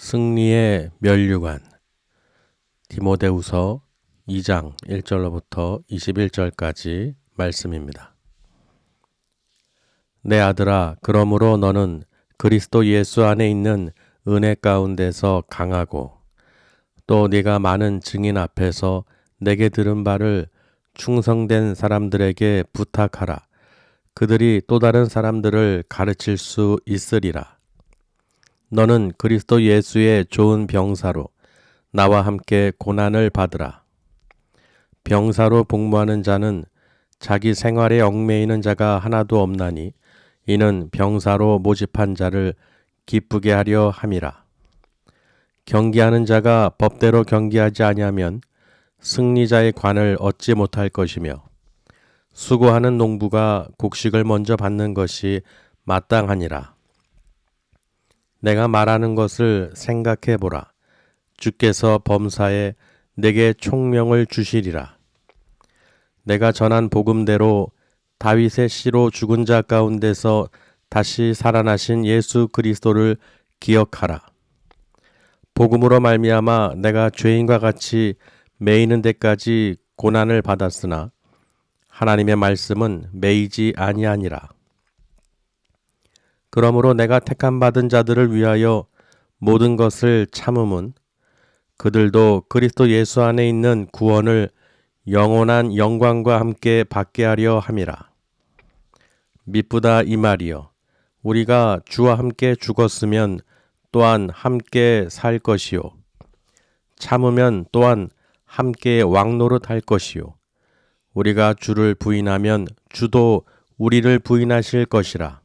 승리의 면류관 디모데후서 2장 1절로부터 21절까지 말씀입니다. 내 아들아, 그러므로 너는 그리스도 예수 안에 있는 은혜 가운데서 강하고 또 네가 많은 증인 앞에서 내게 들은 바를 충성된 사람들에게 부탁하라. 그들이 또 다른 사람들을 가르칠 수 있으리라. 너는 그리스도 예수의 좋은 병사로 나와 함께 고난을 받으라. 병사로 복무하는 자는 자기 생활에 얽매이는 자가 하나도 없나니 이는 병사로 모집한 자를 기쁘게 하려 함이라. 경기하는 자가 법대로 경기하지 아니하면 승리자의 관을 얻지 못할 것이며 수고하는 농부가 곡식을 먼저 받는 것이 마땅하니라. 내가 말하는 것을 생각해 보라. 주께서 범사에 내게 총명을 주시리라. 내가 전한 복음대로 다윗의 씨로 죽은 자 가운데서 다시 살아나신 예수 그리스도를 기억하라. 복음으로 말미암아 내가 죄인과 같이 매이는 데까지 고난을 받았으나 하나님의 말씀은 매이지 아니하니라. 그러므로 내가 택함 받은 자들을 위하여 모든 것을 참음은 그들도 그리스도 예수 안에 있는 구원을 영원한 영광과 함께 받게 하려 함이라. 미쁘다 이 말이여, 우리가 주와 함께 죽었으면 또한 함께 살 것이요 참으면 또한 함께 왕노릇 할 것이요 우리가 주를 부인하면 주도 우리를 부인하실 것이라.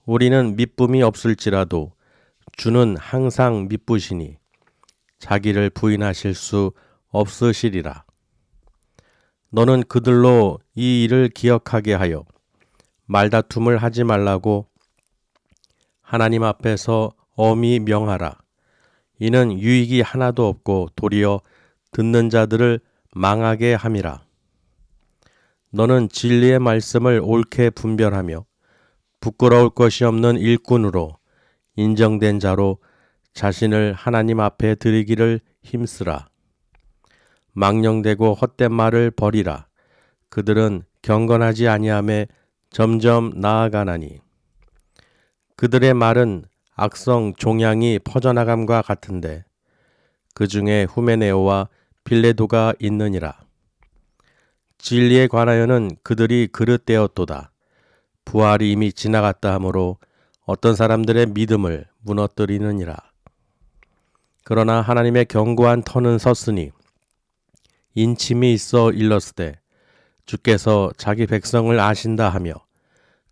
우리는 미쁨이 없을지라도 주는 항상 미쁘시니 자기를 부인하실 수 없으시리라. 너는 그들로 이 일을 기억하게 하여 말다툼을 하지 말라고 하나님 앞에서 엄히 명하라. 이는 유익이 하나도 없고 도리어 듣는 자들을 망하게 함이라. 너는 진리의 말씀을 옳게 분별하며 부끄러울 것이 없는 일꾼으로 인정된 자로 자신을 하나님 앞에 드리기를 힘쓰라. 망령되고 헛된 말을 버리라. 그들은 경건하지 아니함에 점점 나아가나니 그들의 말은 악성 종양이 퍼져나감과 같은데 그 중에 후메네오와 빌레도가 있느니라. 진리에 관하여는 그들이 그릇되었도다. 부활이 이미 지나갔다 하므로 어떤 사람들의 믿음을 무너뜨리느니라. 그러나 하나님의 견고한 터는 섰으니 인침이 있어 일렀으되 주께서 자기 백성을 아신다 하며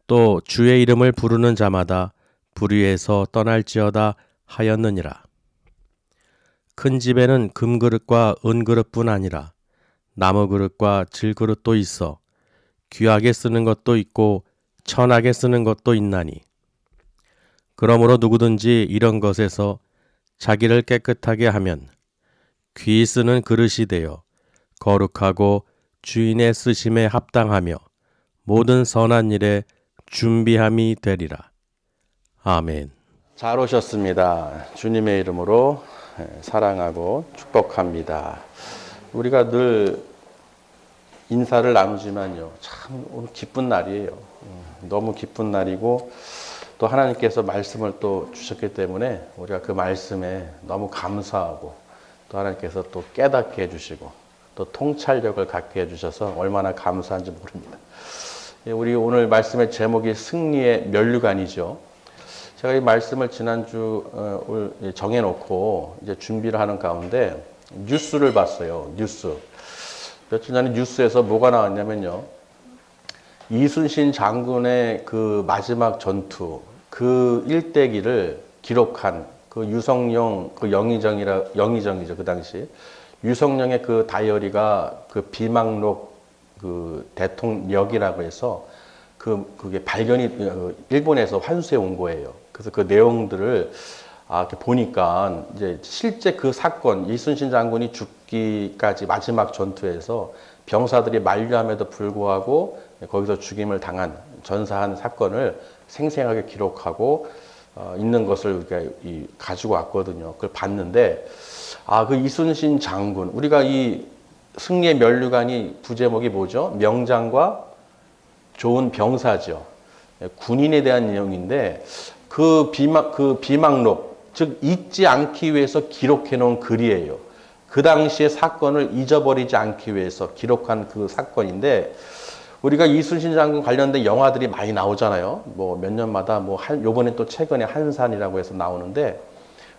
또 주의 이름을 부르는 자마다 불의에서 떠날지어다 하였느니라. 큰 집에는 금그릇과 은그릇뿐 아니라 나무그릇과 질그릇도 있어 귀하게 쓰는 것도 있고 천하게 쓰는 것도 있나니 그러므로 누구든지 이런 것에서 자기를 깨끗하게 하면 귀히 쓰는 그릇이 되어 거룩하고 주인의 쓰심에 합당하며 모든 선한 일에 준비함이 되리라. 아멘. 잘 오셨습니다. 주님의 이름으로 사랑하고 축복합니다. 우리가 늘 인사를 나누지만요, 참 오늘 기쁜 날이에요. 너무 기쁜 날이고 또 하나님께서 말씀을 또 주셨기 때문에 우리가 그 말씀에 너무 감사하고 또 하나님께서 또 깨닫게 해주시고 또 통찰력을 갖게 해주셔서 얼마나 감사한지 모릅니다. 우리 오늘 말씀의 제목이 승리의 면류관이죠. 제가 이 말씀을 지난주 정해놓고 이제 준비를 하는 가운데 뉴스를 봤어요. 뉴스. 며칠 전에 뉴스에서 뭐가 나왔냐면요, 이순신 장군의 그 마지막 전투, 그 일대기를 기록한 그 유성룡, 그 영의정이죠, 그 당시. 유성룡의 그 다이어리가 그 비망록 그 대통령이라고 해서 그게 발견이 일본에서 환수해 온 거예요. 그래서 그 내용들을 이렇게 보니까 이제 실제 그 사건, 이순신 장군이 죽기까지 마지막 전투에서 병사들이 만류함에도 불구하고 거기서 죽임을 당한 전사한 사건을 생생하게 기록하고 있는 것을 우리가 가지고 왔거든요. 그걸 봤는데 그 이순신 장군, 우리가 이 승리의 면류관이 부제목이 뭐죠? 명장과 좋은 병사죠. 군인에 대한 내용인데 그 비망록, 즉 잊지 않기 위해서 기록해 놓은 글이에요. 그 당시의 사건을 잊어버리지 않기 위해서 기록한 그 사건인데, 우리가 이순신 장군 관련된 영화들이 많이 나오잖아요. 뭐 몇 년마다 요번에 또 최근에 한산이라고 해서 나오는데,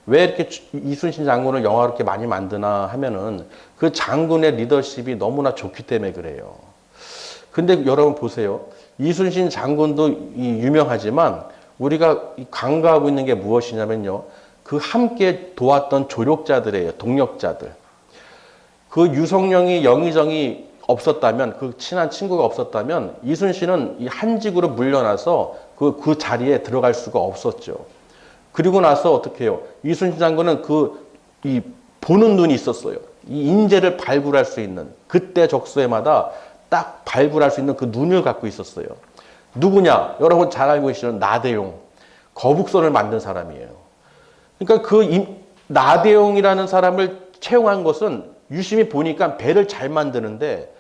왜 이렇게 이순신 장군을 영화로 이렇게 많이 만드나 하면은 그 장군의 리더십이 너무나 좋기 때문에 그래요. 근데 여러분 보세요. 이순신 장군도 유명하지만 우리가 간과하고 있는 게 무엇이냐면요. 그 함께 도왔던 조력자들이에요. 동력자들. 그 유성룡이, 영의정이 없었다면, 그 친한 친구가 없었다면 이순신은 이 한직으로 물려나서 그 자리에 들어갈 수가 없었죠. 그리고 나서 어떻게 해요? 이순신 장군은 이 보는 눈이 있었어요. 이 인재를 발굴할 수 있는, 그때 적소에마다 딱 발굴할 수 있는 그 눈을 갖고 있었어요. 누구냐? 여러분 잘 알고 계시는 나대용. 거북선을 만든 사람이에요. 그러니까 나대용이라는 사람을 채용한 것은 유심히 보니까 배를 잘 만드는데,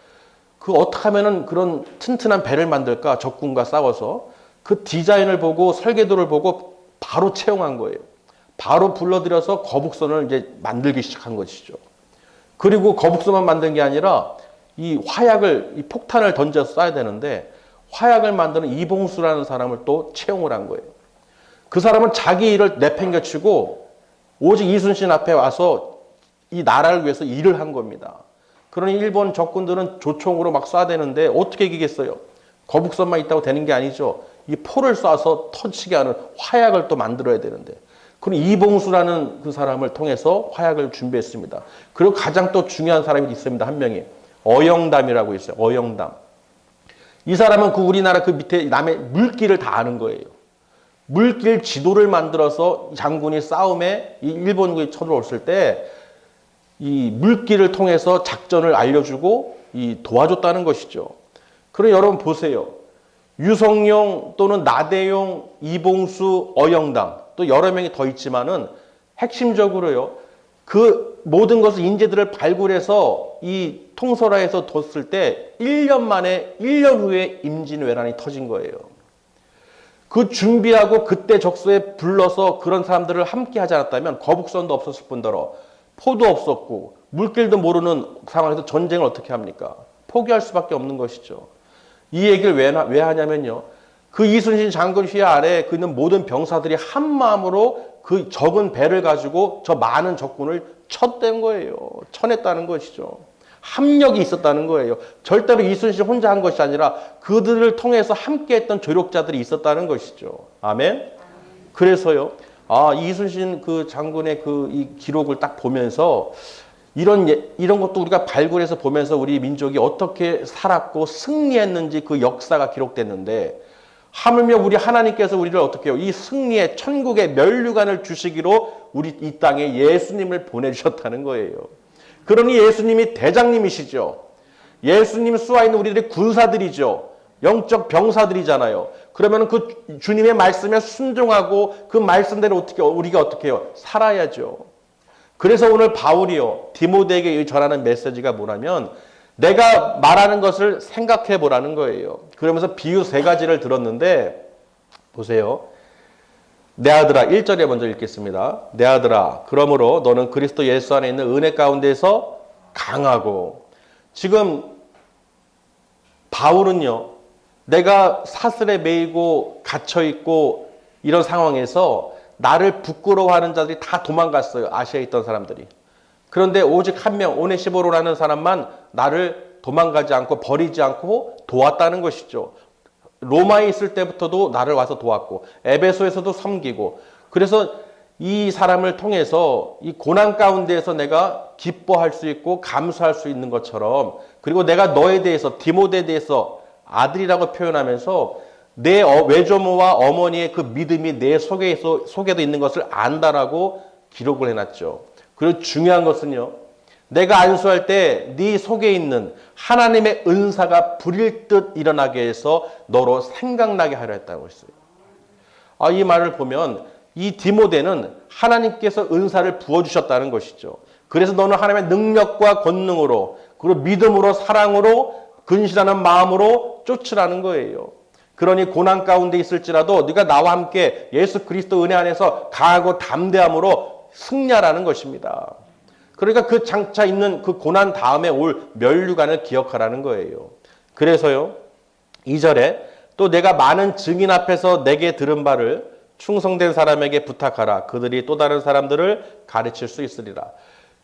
어떻게 하면은 그런 튼튼한 배를 만들까? 적군과 싸워서. 그 디자인을 보고 설계도를 보고 바로 채용한 거예요. 바로 불러들여서 거북선을 이제 만들기 시작한 것이죠. 그리고 거북선만 만든 게 아니라 이 폭탄을 던져서 쏴야 되는데, 화약을 만드는 이봉수라는 사람을 또 채용을 한 거예요. 그 사람은 자기 일을 내팽개치고 오직 이순신 앞에 와서 이 나라를 위해서 일을 한 겁니다. 그러니 일본 적군들은 조총으로 막 쏴대는데 어떻게 이기겠어요? 거북선만 있다고 되는 게 아니죠. 이 포를 쏴서 터치게 하는 화약을 또 만들어야 되는데, 그럼 이봉수라는 그 사람을 통해서 화약을 준비했습니다. 그리고 가장 또 중요한 사람이 있습니다. 한 명이 어영담이라고 있어요. 어영담. 이 사람은 우리나라 그 밑에 남의 물길을 다 아는 거예요. 물길 지도를 만들어서 장군이 싸움에 일본군이 쳐들어왔을 때 이 물길을 통해서 작전을 알려주고 도와줬다는 것이죠. 그럼 여러분 보세요. 유성룡 또는 나대용, 이봉수, 어영담, 또 여러 명이 더 있지만은 핵심적으로요. 그 모든 것을 인재들을 발굴해서 이 통솔하에서 뒀을 때 1년 만에 1년 후에 임진왜란이 터진 거예요. 그 준비하고 그때 적소에 불러서 그런 사람들을 함께 하지 않았다면 거북선도 없었을 뿐더러 포도 없었고 물길도 모르는 상황에서 전쟁을 어떻게 합니까? 포기할 수밖에 없는 것이죠. 이 얘기를 왜 하냐면요. 그 이순신 장군 휘하 아래 그 있는 모든 병사들이 한 마음으로 그 적은 배를 가지고 저 많은 적군을 쳤던 거예요. 쳐냈다는 것이죠. 합력이 있었다는 거예요. 절대로 이순신 혼자 한 것이 아니라 그들을 통해서 함께했던 조력자들이 있었다는 것이죠. 아멘. 그래서요. 이순신 그 장군의 이 기록을 딱 보면서 이런 것도 우리가 발굴해서 보면서 우리 민족이 어떻게 살았고 승리했는지 그 역사가 기록됐는데, 하물며 우리 하나님께서 우리를 어떻게 해요? 이 승리의 천국의 면류관을 주시기로 우리 이 땅에 예수님을 보내주셨다는 거예요. 그러니 예수님이 대장님이시죠. 예수님 쏘아 있는 우리들이 군사들이죠. 영적 병사들이잖아요. 그러면 그 주님의 말씀에 순종하고 그 말씀대로 우리가 어떻게 해요? 살아야죠. 그래서 오늘 바울이요, 디모데에게 전하는 메시지가 뭐냐면, 내가 말하는 것을 생각해 보라는 거예요. 그러면서 비유 3가지를 들었는데, 보세요. 내 아들아, 1절에 먼저 읽겠습니다. 내 아들아, 그러므로 너는 그리스도 예수 안에 있는 은혜 가운데서 강하고. 지금 바울은요, 내가 사슬에 매이고 갇혀있고 이런 상황에서 나를 부끄러워하는 자들이 다 도망갔어요. 아시아에 있던 사람들이. 그런데 오직 한 명, 오네시보로라는 사람만 나를 도망가지 않고 버리지 않고 도왔다는 것이죠. 로마에 있을 때부터도 나를 와서 도왔고 에베소에서도 섬기고, 그래서 이 사람을 통해서 이 고난 가운데에서 내가 기뻐할 수 있고 감수할 수 있는 것처럼, 그리고 내가 너에 대해서 디모데에 대해서 아들이라고 표현하면서 내 외조모와 어머니의 그 믿음이 내 속에도 있는 것을 안다라고 기록을 해놨죠. 그리고 중요한 것은요, 내가 안수할 때 네 속에 있는 하나님의 은사가 불일 듯 일어나게 해서 너로 생각나게 하려 했다고 했어요. 이 말을 보면 이 디모데는 하나님께서 은사를 부어주셨다는 것이죠. 그래서 너는 하나님의 능력과 권능으로 그리고 믿음으로 사랑으로 근실하는 마음으로 쫓으라는 거예요. 그러니 고난 가운데 있을지라도 네가 나와 함께 예수 그리스도 은혜 안에서 강하고 담대함으로 승리하라는 것입니다. 그러니까 그 장차 있는 그 고난 다음에 올 면류관을 기억하라는 거예요. 그래서요, 2절에 또 내가 많은 증인 앞에서 내게 들은 바를 충성된 사람에게 부탁하라. 그들이 또 다른 사람들을 가르칠 수 있으리라.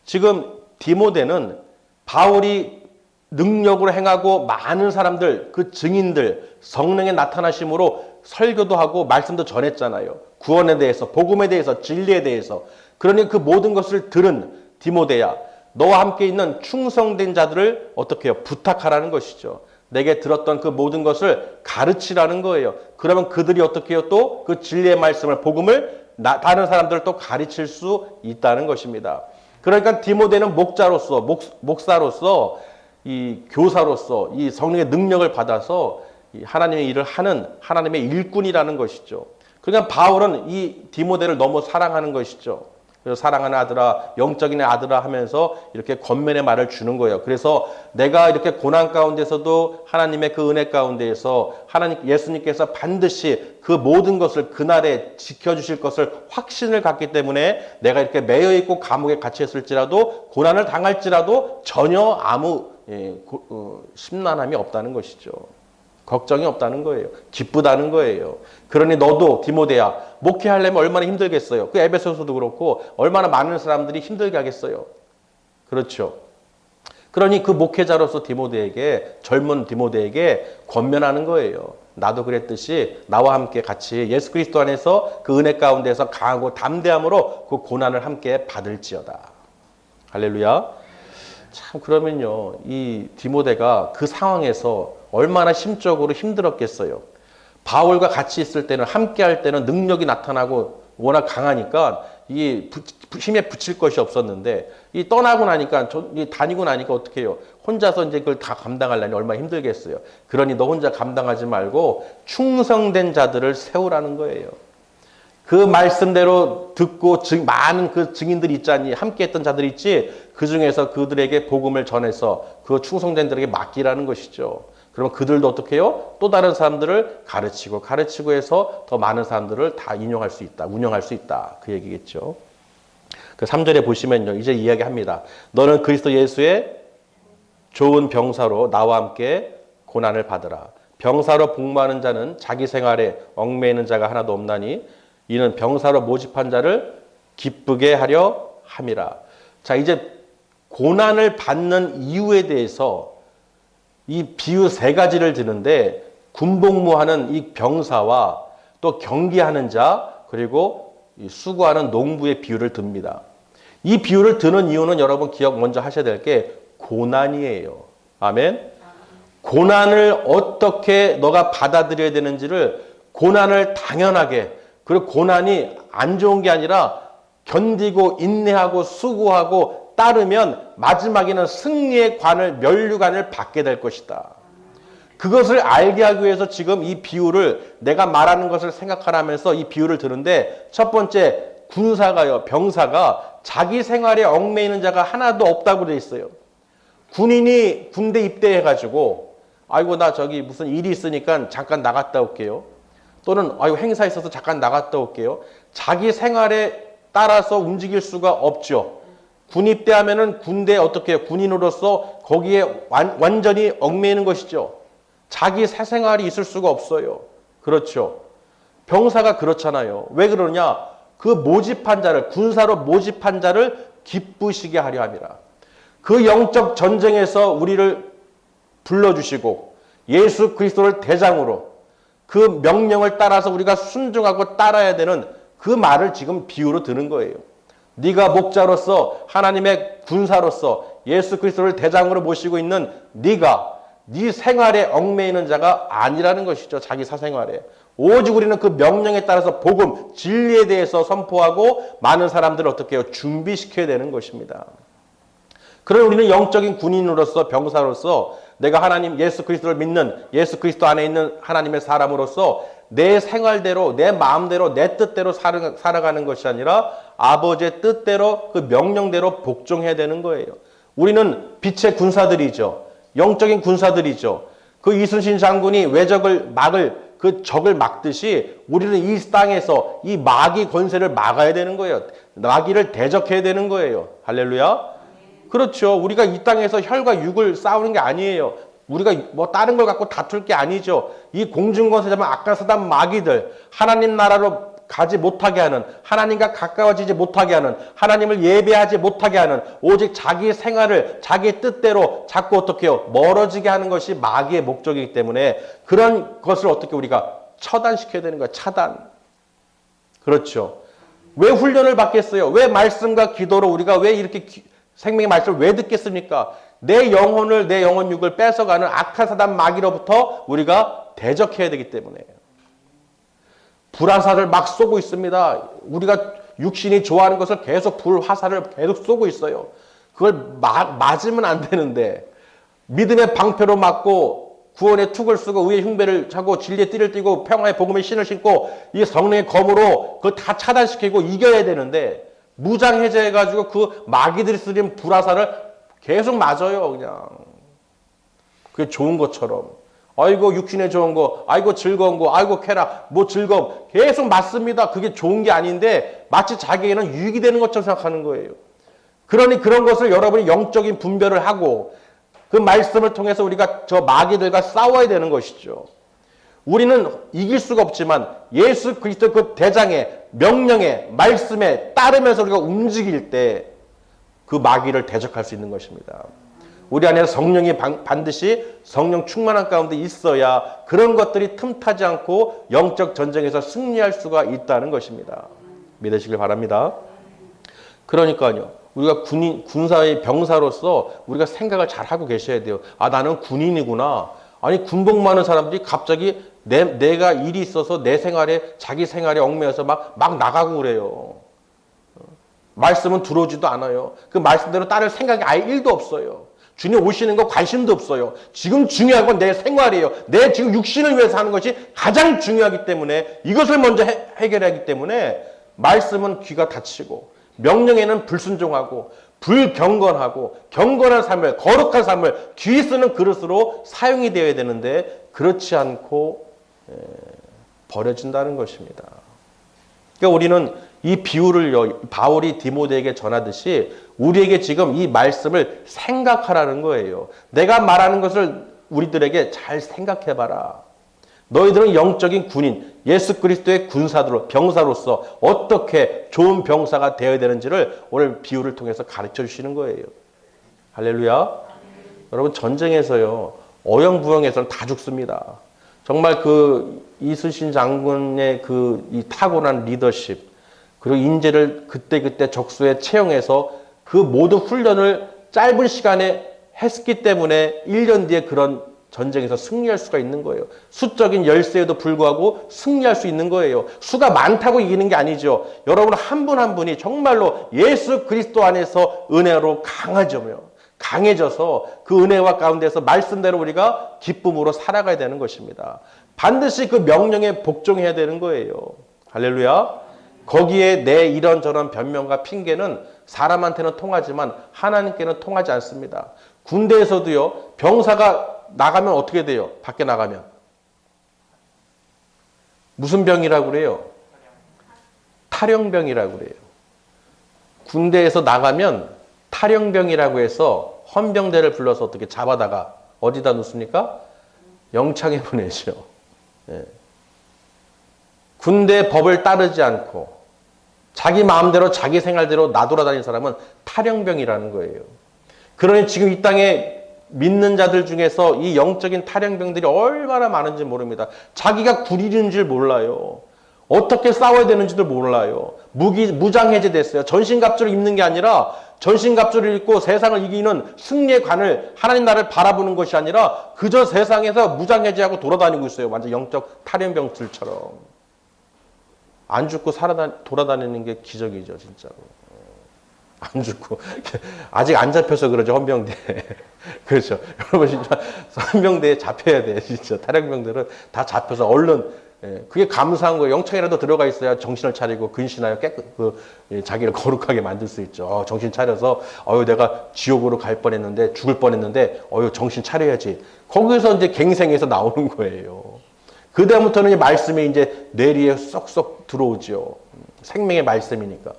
지금 디모데는 바울이 능력으로 행하고 많은 사람들, 그 증인들, 성령의 나타나심으로 설교도 하고 말씀도 전했잖아요. 구원에 대해서, 복음에 대해서, 진리에 대해서. 그러니 그 모든 것을 들은 디모데야, 너와 함께 있는 충성된 자들을 어떻게 해요? 부탁하라는 것이죠. 내게 들었던 그 모든 것을 가르치라는 거예요. 그러면 그들이 어떻게 해요? 또 그 진리의 말씀을, 복음을 다른 사람들을 또 가르칠 수 있다는 것입니다. 그러니까 디모데는 목자로서, 목사로서, 이 교사로서 이 성령의 능력을 받아서 이 하나님의 일을 하는 하나님의 일꾼이라는 것이죠. 그러니까 바울은 이 디모데를 너무 사랑하는 것이죠. 그래서 사랑하는 아들아, 영적인 아들아 하면서 이렇게 권면의 말을 주는 거예요. 그래서 내가 이렇게 고난 가운데서도 하나님의 그 은혜 가운데에서 예수님께서 반드시 그 모든 것을 그날에 지켜주실 것을 확신을 갖기 때문에 내가 이렇게 매여 있고 감옥에 갇혔을지라도 고난을 당할지라도 전혀 아무 심란함이 없다는 것이죠. 걱정이 없다는 거예요. 기쁘다는 거예요. 그러니 너도 디모데야, 목회하려면 얼마나 힘들겠어요. 그 에베소서도 그렇고 얼마나 많은 사람들이 힘들게 하겠어요. 그렇죠. 그러니 그 목회자로서 디모데에게, 젊은 디모데에게 권면하는 거예요. 나도 그랬듯이 나와 함께 같이 예수 그리스도 안에서 그 은혜 가운데서 강하고 담대함으로 그 고난을 함께 받을지어다. 할렐루야. 참, 그러면요, 이 디모데가 그 상황에서 얼마나 심적으로 힘들었겠어요. 바울과 같이 있을 때는, 함께 할 때는 능력이 나타나고 워낙 강하니까 이 힘에 붙일 것이 없었는데, 이 떠나고 나니까, 다니고 나니까 어떻게 해요? 혼자서 이제 그걸 다 감당하려니 얼마나 힘들겠어요. 그러니 너 혼자 감당하지 말고 충성된 자들을 세우라는 거예요. 그 말씀대로 듣고 많은 그 증인들이 있잖니, 함께 했던 자들이 있지, 그 중에서 그들에게 복음을 전해서 그 충성된 자들에게 맡기라는 것이죠. 그러면 그들도 어떻게 해요? 또 다른 사람들을 가르치고 해서 더 많은 사람들을 다 인용할 수 있다, 운영할 수 있다. 그 얘기겠죠. 그 3절에 보시면요, 이제 이야기합니다. 너는 그리스도 예수의 좋은 병사로 나와 함께 고난을 받으라. 병사로 복무하는 자는 자기 생활에 얽매이는 자가 하나도 없나니 이는 병사로 모집한 자를 기쁘게 하려 함이라. 자, 이제 고난을 받는 이유에 대해서 이 비유 3가지를 드는데, 군복무하는 이 병사와 또 경기하는 자, 그리고 수고하는 농부의 비유를 듭니다. 이 비유를 드는 이유는 여러분 기억 먼저 하셔야 될 게 고난이에요. 아멘. 고난을 어떻게 너가 받아들여야 되는지를, 고난을 당연하게, 그리고 고난이 안 좋은 게 아니라 견디고 인내하고 수고하고 따르면 마지막에는 승리의 관을, 면류관을 받게 될 것이다. 그것을 알게 하기 위해서 지금 이 비유를, 내가 말하는 것을 생각하라면서 이 비유를 드는데, 첫 번째, 군사가요, 병사가 자기 생활에 얽매이는 자가 하나도 없다고 돼 있어요. 군인이 군대 입대해가지고, 아이고 나 저기 무슨 일이 있으니까 잠깐 나갔다 올게요. 또는 아이고 행사 있어서 잠깐 나갔다 올게요. 자기 생활에 따라서 움직일 수가 없죠. 군 입대하면은 군대에 어떻게 해요? 군인으로서 거기에 완전히 얽매이는 것이죠. 자기 사생활이 있을 수가 없어요. 그렇죠. 병사가 그렇잖아요. 왜 그러냐? 그 모집한 자를, 군사로 모집한 자를 기쁘시게 하려 함이라. 그 영적 전쟁에서 우리를 불러주시고 예수 그리스도를 대장으로 그 명령을 따라서 우리가 순종하고 따라야 되는 그 말을 지금 비유로 드는 거예요. 네가 목자로서, 하나님의 군사로서 예수 그리스도를 대장으로 모시고 있는 네가 네 생활에 얽매이는 자가 아니라는 것이죠. 자기 사생활에. 오직 우리는 그 명령에 따라서 복음, 진리에 대해서 선포하고 많은 사람들을 어떻게 해요? 준비시켜야 되는 것입니다. 그런 우리는 영적인 군인으로서 병사로서 내가 하나님 예수 그리스도를 믿는 예수 그리스도 안에 있는 하나님의 사람으로서 내 생활대로 내 마음대로 내 뜻대로 살아가는 것이 아니라 아버지의 뜻대로 그 명령대로 복종해야 되는 거예요. 우리는 빛의 군사들이죠. 영적인 군사들이죠. 그 이순신 장군이 외적을 막을 그 적을 막듯이 우리는 이 땅에서 이 마귀 권세를 막아야 되는 거예요. 마귀를 대적해야 되는 거예요. 할렐루야. 그렇죠. 우리가 이 땅에서 혈과 육을 싸우는 게 아니에요. 우리가 뭐 다른 걸 갖고 다툴 게 아니죠. 이 공중권세자만 악가사단 마귀들, 하나님 나라로 가지 못하게 하는, 하나님과 가까워지지 못하게 하는, 하나님을 예배하지 못하게 하는, 오직 자기의 생활을 자기의 뜻대로 자꾸 어떻게 해요? 멀어지게 하는 것이 마귀의 목적이기 때문에 그런 것을 어떻게 우리가 처단시켜야 되는 거야. 차단. 그렇죠. 왜 훈련을 받겠어요? 왜 말씀과 기도로 우리가 왜 이렇게 생명의 말씀을 왜 듣겠습니까? 내 영혼을, 내 영혼육을 뺏어가는 악한 사단 마귀로부터 우리가 대적해야 되기 때문에. 불화살을 막 쏘고 있습니다. 우리가 육신이 좋아하는 것을 계속 불화살을 계속 쏘고 있어요. 그걸 맞으면 안 되는데 믿음의 방패로 맞고 구원의 툭을 쓰고 의의 흉배를 차고 진리의 띠를 띠고 평화의 복음의 신을 신고 이 성령의 검으로 그걸 다 차단시키고 이겨야 되는데 무장해제해가지고 그 마귀들이 쓰는 불화살을 계속 맞아요. 그냥 그게 좋은 것처럼. 아이고 육신에 좋은 거, 아이고 즐거운 거, 아이고 쾌락, 뭐 즐거움 계속 맞습니다. 그게 좋은 게 아닌데 마치 자기에게는 유익이 되는 것처럼 생각하는 거예요. 그러니 그런 것을 여러분이 영적인 분별을 하고 그 말씀을 통해서 우리가 저 마귀들과 싸워야 되는 것이죠. 우리는 이길 수가 없지만 예수 그리스도 그 대장의 명령에 말씀에 따르면서 우리가 움직일 때 그 마귀를 대적할 수 있는 것입니다. 우리 안에 성령이 반드시 성령 충만한 가운데 있어야 그런 것들이 틈타지 않고 영적 전쟁에서 승리할 수가 있다는 것입니다. 믿으시길 바랍니다. 그러니까요. 우리가 군사의 병사로서 우리가 생각을 잘 하고 계셔야 돼요. 아, 나는 군인이구나. 아니, 군복 많은 사람들이 갑자기 내가 일이 있어서 내 생활에, 자기 생활에 얽매여서 막 나가고 그래요. 말씀은 들어오지도 않아요. 그 말씀대로 따를 생각이 아예 1도 없어요. 주님 오시는 거 관심도 없어요. 지금 중요한 건 내 생활이에요. 내 지금 육신을 위해서 하는 것이 가장 중요하기 때문에 이것을 먼저 해결하기 때문에 말씀은 귀가 닫히고 명령에는 불순종하고 불경건하고 경건한 삶을 거룩한 삶을 귀 쓰는 그릇으로 사용이 되어야 되는데 그렇지 않고 버려진다는 것입니다. 그러니까 우리는 이 비유를 바울이 디모데에게 전하듯이 우리에게 지금 이 말씀을 생각하라는 거예요. 내가 말하는 것을 우리들에게 잘 생각해봐라. 너희들은 영적인 군인, 예수 그리스도의 군사들로 병사로서 어떻게 좋은 병사가 되어야 되는지를 오늘 비유를 통해서 가르쳐 주시는 거예요. 할렐루야. 여러분 전쟁에서요. 어영부영에서는 다 죽습니다. 정말 그 이순신 장군의 이 타고난 리더십 그리고 인재를 그때그때 적수에 채용해서 그 모든 훈련을 짧은 시간에 했기 때문에 1년 뒤에 그런 전쟁에서 승리할 수가 있는 거예요. 수적인 열세에도 불구하고 승리할 수 있는 거예요. 수가 많다고 이기는 게 아니죠. 여러분 한 분 한 분이 정말로 예수 그리스도 안에서 은혜로 강해져서 그 은혜와 가운데서 말씀대로 우리가 기쁨으로 살아가야 되는 것입니다. 반드시 그 명령에 복종해야 되는 거예요. 할렐루야. 거기에 내 이런저런 변명과 핑계는 사람한테는 통하지만 하나님께는 통하지 않습니다. 군대에서도요. 병사가 나가면 어떻게 돼요? 밖에 나가면. 무슨 병이라고 그래요? 탈영병이라고 그래요. 군대에서 나가면 탈영병이라고 해서 헌병대를 불러서 어떻게 잡아다가 어디다 놓습니까? 영창에 보내죠. 예. 군대 법을 따르지 않고 자기 마음대로 자기 생활대로 나돌아다니는 사람은 탈영병이라는 거예요. 그러니 지금 이 땅에 믿는 자들 중에서 이 영적인 탈영병들이 얼마나 많은지 모릅니다. 자기가 군인인 줄 몰라요. 어떻게 싸워야 되는지도 몰라요. 무장해제됐어요. 전신갑주를 입는 게 아니라 전신갑주를 입고 세상을 이기는 승리의 관을 하나님 나라를 바라보는 것이 아니라 그저 세상에서 무장해제하고 돌아다니고 있어요. 완전 영적 탈영병들처럼. 안 죽고 돌아다니는 게 기적이죠, 진짜로. 안 죽고. 아직 안 잡혀서 그러죠, 헌병대. 그렇죠. 여러분, 진짜 헌병대에 잡혀야 돼, 진짜. 탈영병들은 다 잡혀서 얼른, 그게 감사한 거예요. 영창이라도 들어가 있어야 정신을 차리고 근신하여 자기를 거룩하게 만들 수 있죠. 정신 차려서, 내가 지옥으로 갈 뻔했는데, 죽을 뻔했는데, 정신 차려야지. 거기서 이제 갱생해서 나오는 거예요. 그다음부터는 이 말씀이 이제 뇌리에 쏙쏙 들어오죠. 생명의 말씀이니까.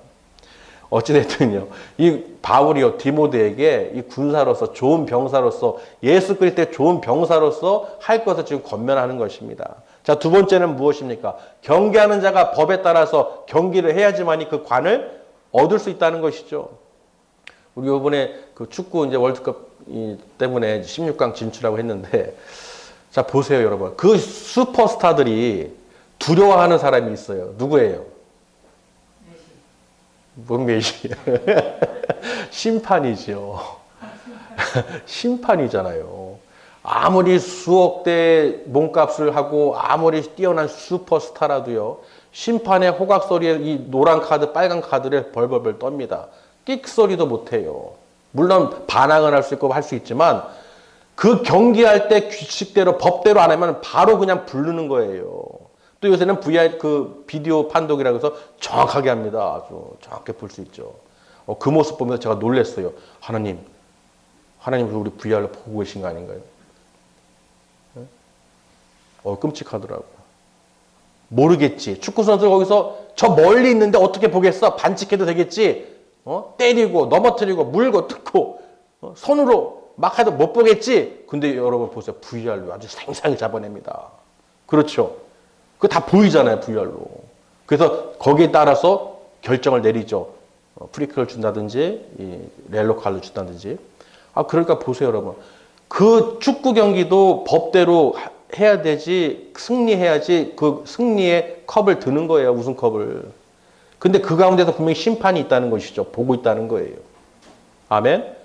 어찌됐든요. 이 바울이요, 디모데에게 이 군사로서, 좋은 병사로서, 예수 그리스도의 좋은 병사로서 할 것을 지금 권면하는 것입니다. 자, 두 번째는 무엇입니까? 경계하는 자가 법에 따라서 경기를 해야지만이 그 관을 얻을 수 있다는 것이죠. 우리 이번에 그 축구 이제 월드컵 때문에 16강 진출하고 했는데, 자, 보세요, 여러분. 그 슈퍼스타들이 두려워하는 사람이 있어요. 누구예요? 뭔 메시예요? 심판이죠. 심판이잖아요. 아무리 수억 대 몸값을 하고 아무리 뛰어난 슈퍼스타라도요. 심판의 호각 소리에 이 노란 카드, 빨간 카드를 벌벌벌 떱니다. 끽 소리도 못해요. 물론 반항을 할 수 있고 할 수 있지만 그 경기할 때 규칙대로 법대로 안 하면 바로 그냥 부르는 거예요. 또 요새는 비디오 판독이라고 해서 정확하게 합니다. 아주 정확하게 볼 수 있죠. 그 모습 보면서 제가 놀랐어요. 하나님 우리 VR로 보고 계신 거 아닌가요? 끔찍하더라고요. 모르겠지. 축구선수 거기서 저 멀리 있는데 어떻게 보겠어? 반칙해도 되겠지? 때리고 넘어뜨리고 물고 뜯고 손으로 막 해도 못 보겠지? 근데 여러분 보세요. VR로 아주 생생히 잡아냅니다. 그렇죠. 그거 다 보이잖아요, VR로. 그래서 거기에 따라서 결정을 내리죠. 프리킥을 준다든지, 옐로 카드를 준다든지. 그러니까 보세요, 여러분. 그 축구 경기도 법대로 해야 되지, 승리해야지 그 승리의 컵을 드는 거예요, 우승컵을. 근데 그 가운데서 분명히 심판이 있다는 것이죠. 보고 있다는 거예요. 아멘?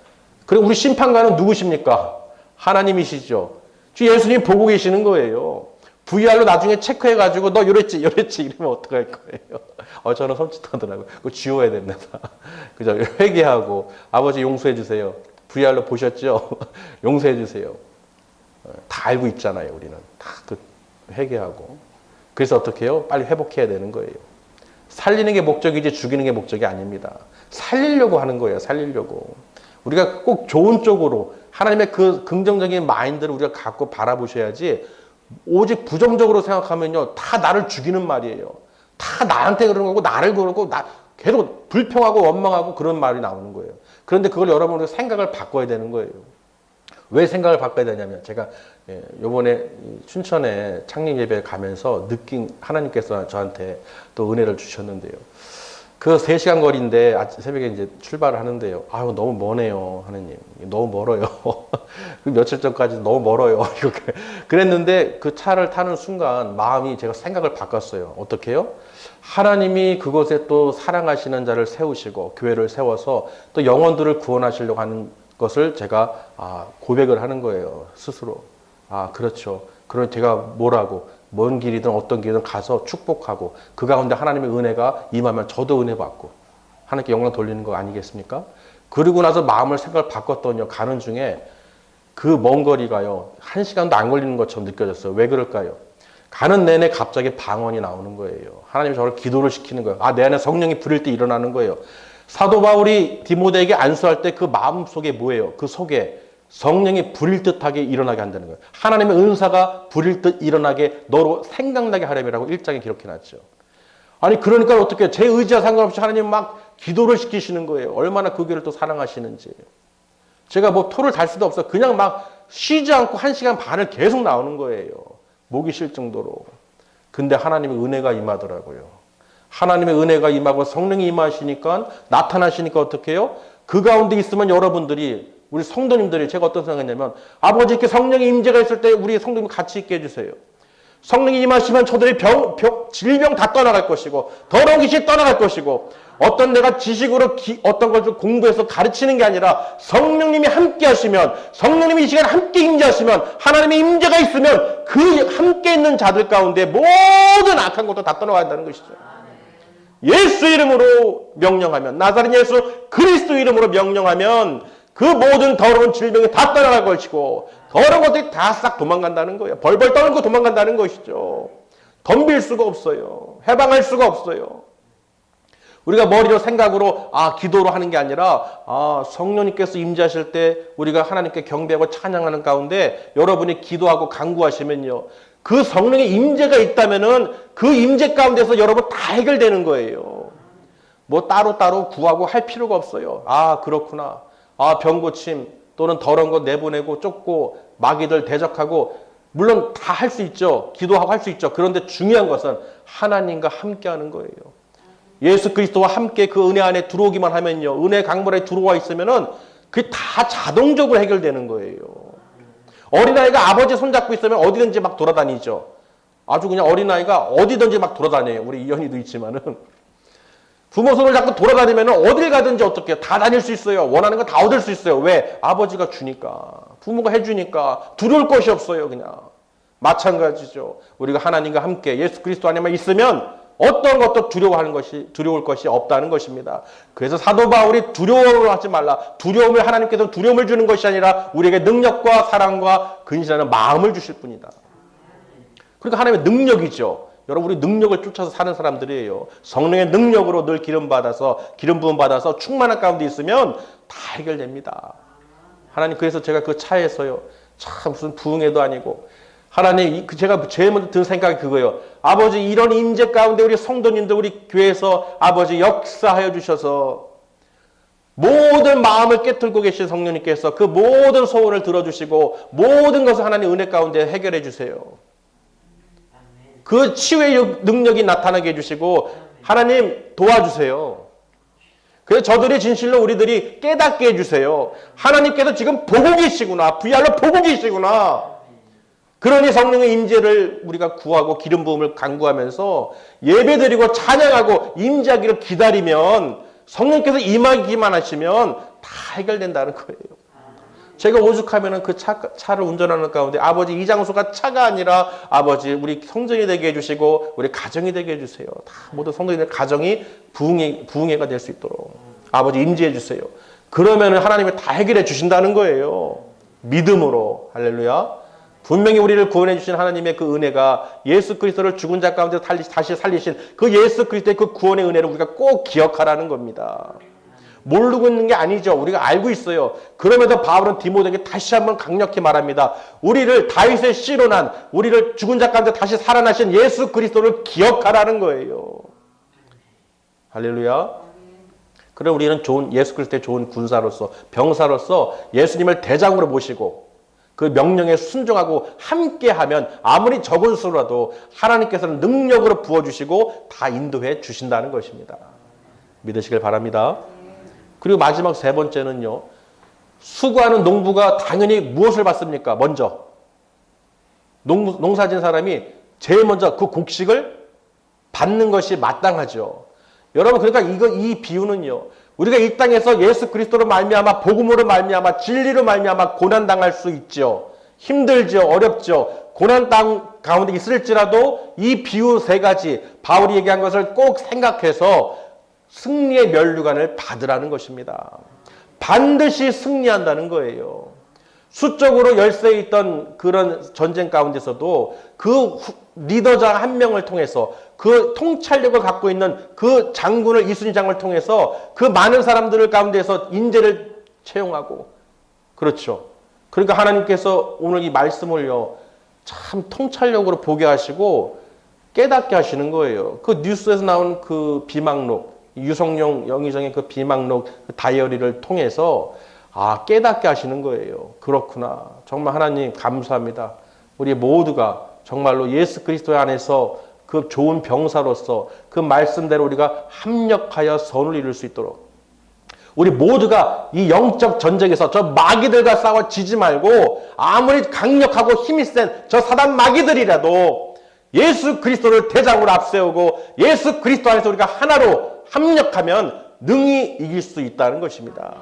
그리고 우리 심판관은 누구십니까? 하나님이시죠. 주 예수님이 보고 계시는 거예요. VR로 나중에 체크해가지고 너 이랬지 이러면 어떡할 거예요? 저는 섬찟하더라고요. 그거 지워야 됩니다. 그죠? 회개하고 아버지 용서해 주세요. VR로 보셨죠? 용서해 주세요. 다 알고 있잖아요. 우리는 다 회개하고. 그래서 어떻게 해요? 빨리 회복해야 되는 거예요. 살리는 게 목적이지 죽이는 게 목적이 아닙니다. 살리려고 하는 거예요. 살리려고. 우리가 꼭 좋은 쪽으로 하나님의 그 긍정적인 마인드를 우리가 갖고 바라보셔야지 오직 부정적으로 생각하면요. 다 나를 죽이는 말이에요. 다 나한테 그러는 거고 나를 그러고 계속 불평하고 원망하고 그런 말이 나오는 거예요. 그런데 그걸 여러분이 생각을 바꿔야 되는 거예요. 왜 생각을 바꿔야 되냐면 제가 요번에 춘천에 창립 예배 가면서 느낀 하나님께서 저한테 또 은혜를 주셨는데요. 그 3시간 거리인데 새벽에 이제 출발을 하는데요. 너무 머네요, 하느님. 너무 멀어요. 며칠 전까지 너무 멀어요. 이렇게 그랬는데 그 차를 타는 순간 마음이 제가 생각을 바꿨어요. 어떻게 해요? 하나님이 그곳에 또 사랑하시는 자를 세우시고 교회를 세워서 또 영혼들을 구원하시려고 하는 것을 제가 고백을 하는 거예요. 스스로. 그렇죠. 그럼 제가 뭐라고 먼 길이든 어떤 길이든 가서 축복하고 그 가운데 하나님의 은혜가 임하면 저도 은혜 받고 하나님께 영광 돌리는 거 아니겠습니까? 그리고 나서 마음을 생각을 바꿨더니요. 가는 중에 그 먼 거리가요. 1시간도 안 걸리는 것처럼 느껴졌어요. 왜 그럴까요? 가는 내내 갑자기 방언이 나오는 거예요. 하나님이 저를 기도를 시키는 거예요. 내 안에 성령이 부릴 때 일어나는 거예요. 사도 바울이 디모데에게 안수할 때 그 마음 속에 뭐예요? 그 속에 성령이 부릴 듯하게 일어나게 한다는 거예요. 하나님의 은사가 부릴 듯 일어나게 너로 생각나게 하렴이라고 1장에 기록해놨죠. 그러니까 어떻게 제 의지와 상관없이 하나님 막 기도를 시키시는 거예요. 얼마나 그 교회를 또 사랑하시는지. 제가 뭐 토를 달 수도 없어. 그냥 막 쉬지 않고 1시간 반을 계속 나오는 거예요. 목이 쉴 정도로. 근데 하나님의 은혜가 임하더라고요. 하나님의 은혜가 임하고 성령이 임하시니까 나타나시니까 어떻게 해요? 그 가운데 있으면 여러분들이 우리 성도님들이 제가 어떤 생각했냐면 아버지께 성령의 임재가 있을 때 우리 성도님 같이 있게 해주세요. 성령이 임하시면 저들의 질병 다 떠나갈 것이고 더러운 귀신 떠나갈 것이고 어떤 내가 지식으로 어떤 걸 좀 공부해서 가르치는 게 아니라 성령님이 함께 하시면 성령님이 이 시간에 함께 임재하시면 하나님의 임재가 있으면 그 함께 있는 자들 가운데 모든 악한 것도 다 떠나간다는 것이죠. 예수 이름으로 명령하면, 나사렛 예수 그리스도 이름으로 명령하면 그 모든 더러운 질병이 다 떠나갈 것이고 더러운 것들이 다 싹 도망간다는 거예요. 벌벌 떨고 도망간다는 것이죠. 덤빌 수가 없어요. 해방할 수가 없어요. 우리가 머리로 생각으로 기도로 하는 게 아니라 성령님께서 임재하실 때 우리가 하나님께 경배하고 찬양하는 가운데 여러분이 기도하고 간구하시면요, 그 성령의 임재가 있다면은 그 임재 가운데서 여러분 다 해결되는 거예요. 뭐 따로따로 구하고 할 필요가 없어요. 그렇구나. 병 고침 또는 더러운 거 내보내고 쫓고 마귀들 대적하고, 물론 다 할 수 있죠. 기도하고 할 수 있죠. 그런데 중요한 것은 하나님과 함께 하는 거예요. 예수 그리스도와 함께 그 은혜 안에 들어오기만 하면요, 은혜 강물에 들어와 있으면은 그게 다 자동적으로 해결되는 거예요. 어린아이가 아버지 손잡고 있으면 어디든지 막 돌아다니죠. 아주 그냥 어린아이가 어디든지 막 돌아다녀요. 우리 이현이도 있지만은. 부모 손을 잡고 돌아다니면 어딜 가든지 어떻게 다 다닐 수 있어요. 원하는 거 다 얻을 수 있어요. 왜? 아버지가 주니까. 부모가 해주니까 두려울 것이 없어요. 그냥. 마찬가지죠. 우리가 하나님과 함께 예수 그리스도 안에만 있으면 어떤 것도 두려울 것이 없다는 것입니다. 그래서 사도 바울이 두려움을 하지 말라. 두려움을, 하나님께서 두려움을 주는 것이 아니라 우리에게 능력과 사랑과 근신하는 마음을 주실 뿐이다. 그러니까 하나님의 능력이죠. 여러분, 우리 능력을 쫓아서 사는 사람들이에요. 성령의 능력으로 늘 기름 부음 받아서 충만한 가운데 있으면 다 해결됩니다. 하나님, 그래서 제가 그 차에서요, 참 무슨 부흥회도 아니고, 하나님, 제가 제일 먼저 든 생각이 그거예요. 아버지, 이런 임재 가운데 우리 성도님들, 우리 교회에서 아버지 역사하여 주셔서 모든 마음을 깨뜨리고 계신 성령님께서 그 모든 소원을 들어주시고 모든 것을 하나님 은혜 가운데 해결해 주세요. 그 치유의 능력이 나타나게 해주시고 하나님 도와주세요. 그래서 저들이 진실로 우리들이 깨닫게 해주세요. 하나님께서 지금 보고 계시구나. VR로 보고 계시구나. 그러니 성령의 임재를 우리가 구하고 기름 부음을 간구하면서 예배드리고 찬양하고 임재하기를 기다리면, 성령께서 임하기만 하시면 다 해결된다는 거예요. 제가 오죽하면 그 차를 운전하는 가운데 아버지, 이 장소가 차가 아니라 아버지 우리 성전이 되게 해주시고 우리 가정이 되게 해주세요. 다 모든 성도님들 가정이 부흥회가 될 수 있도록 아버지 임재해 주세요. 그러면 하나님이 다 해결해 주신다는 거예요. 믿음으로. 할렐루야. 분명히 우리를 구원해 주신 하나님의 그 은혜가, 예수 그리스도를 죽은 자 가운데 다시 살리신 그 예수 그리스도의 그 구원의 은혜를 우리가 꼭 기억하라는 겁니다. 모르고 있는 게 아니죠. 우리가 알고 있어요. 그럼에도 바울은 디모데에게 다시 한번 강력히 말합니다. 우리를 다윗의 씨로 난, 우리를 죽은 자 가운데 다시 살아나신 예수 그리스도를 기억하라는 거예요. 할렐루야. 그럼 우리는 예수 그리스도의 좋은 군사로서, 병사로서 예수님을 대장으로 모시고 그 명령에 순종하고 함께하면 아무리 적은 수라도 하나님께서는 능력으로 부어주시고 다 인도해 주신다는 것입니다. 믿으시길 바랍니다. 그리고 마지막 세 번째는요, 수고하는 농부가 당연히 무엇을 받습니까? 먼저 농사진 사람이 제일 먼저 그 곡식을 받는 것이 마땅하죠. 여러분, 그러니까 이 비유는요, 우리가 이 땅에서 예수 그리스도로 말미암아, 복음으로 말미암아, 진리로 말미암아 고난 당할 수 있죠. 힘들죠. 어렵죠. 고난 땅 가운데 있을지라도 이 비유 세 가지, 바울이 얘기한 것을 꼭 생각해서 승리의 면류관을 받으라는 것입니다. 반드시 승리한다는 거예요. 수적으로 열세에 있던 그런 전쟁 가운데서도 그 리더자 한 명을 통해서, 그 통찰력을 갖고 있는 그 장군을, 이순신 장군을 통해서 그 많은 사람들 가운데서 인재를 채용하고, 그렇죠. 그러니까 하나님께서 오늘 이 말씀을요, 참 통찰력으로 보게 하시고 깨닫게 하시는 거예요. 그 뉴스에서 나온 그 비망록, 유성룡 영의정의 그 비망록, 그 다이어리를 통해서 깨닫게 하시는 거예요. 그렇구나. 정말 하나님 감사합니다. 우리 모두가 정말로 예수 그리스도 안에서 그 좋은 병사로서 그 말씀대로 우리가 합력하여 선을 이룰 수 있도록, 우리 모두가 이 영적 전쟁에서 저 마귀들과 싸워 지지 말고, 아무리 강력하고 힘이 센 저 사단 마귀들이라도 예수 그리스도를 대장으로 앞세우고 예수 그리스도 안에서 우리가 하나로 합력하면 능히 이길 수 있다는 것입니다.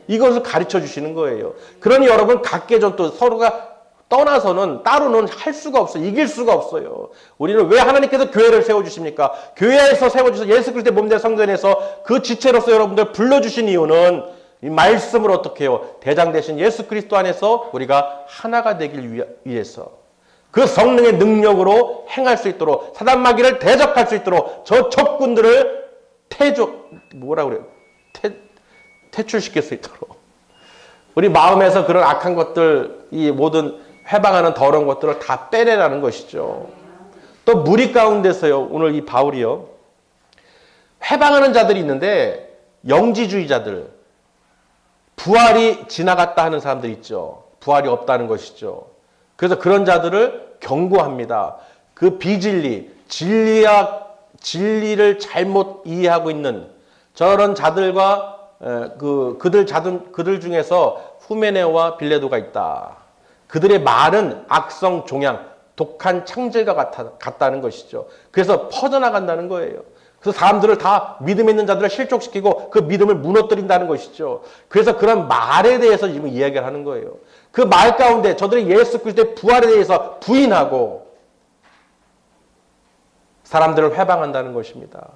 이것을 가르쳐 주시는 거예요. 그러니 여러분, 각계전 또 서로가 떠나서는 따로는 할 수가 없어요. 이길 수가 없어요. 우리는 왜 하나님께서 교회를 세워주십니까? 교회에서 세워주셔서 예수 그리스도의 몸된 성전에서 그 지체로서 여러분들 불러주신 이유는 이 말씀을 어떻게 해요? 대장 되신 예수 그리스도 안에서 우리가 하나가 되길 위해서 그 성령의 능력으로 행할 수 있도록 사단 마귀를 대적할 수 있도록 저 적군들을 퇴출시킬 수 있도록 우리 마음에서 그런 악한 것들, 이 모든 회방하는 더러운 것들을 다 빼내라는 것이죠. 또 무리 가운데서요, 오늘 이 바울이요, 회방하는 자들이 있는데 영지주의자들, 부활이 지나갔다 하는 사람들 있죠. 부활이 없다는 것이죠. 그래서 그런 자들을 경고합니다. 그 비진리, 진리를 잘못 이해하고 있는 저런 자들과 그들 중에서 후메네오와 빌레도가 있다. 그들의 말은 악성 종양, 독한 창질과 같다는 것이죠. 그래서 퍼져나간다는 거예요. 그래서 사람들을 다 믿음 있는 자들을 실족시키고 그 믿음을 무너뜨린다는 것이죠. 그래서 그런 말에 대해서 지금 이야기를 하는 거예요. 그 말 가운데 저들이 예수 그리스도의 부활에 대해서 부인하고 사람들을 회방한다는 것입니다.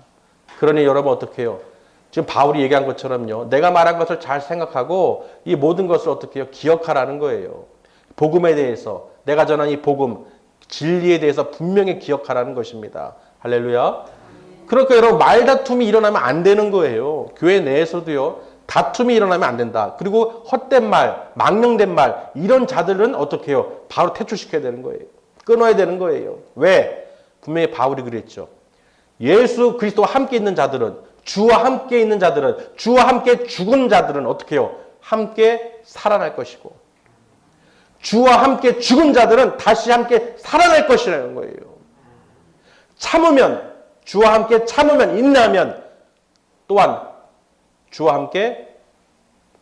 그러니 여러분 어떻게 해요? 지금 바울이 얘기한 것처럼요. 내가 말한 것을 잘 생각하고 이 모든 것을 어떻게 해요? 기억하라는 거예요. 복음에 대해서, 내가 전한 이 복음, 진리에 대해서 분명히 기억하라는 것입니다. 할렐루야. 그러니까 여러분 말다툼이 일어나면 안 되는 거예요. 교회 내에서도요. 다툼이 일어나면 안 된다. 그리고 헛된 말, 망령된 말 이런 자들은 어떻게 해요? 바로 퇴출시켜야 되는 거예요. 끊어야 되는 거예요. 왜? 분명히 바울이 그랬죠. 예수 그리스도와 함께 있는 자들은, 주와 함께 있는 자들은, 주와 함께 죽은 자들은 어떻게 해요? 함께 살아날 것이고 주와 함께 죽은 자들은 다시 함께 살아날 것이라는 거예요. 참으면, 주와 함께 참으면, 인내하면 또한 주와 함께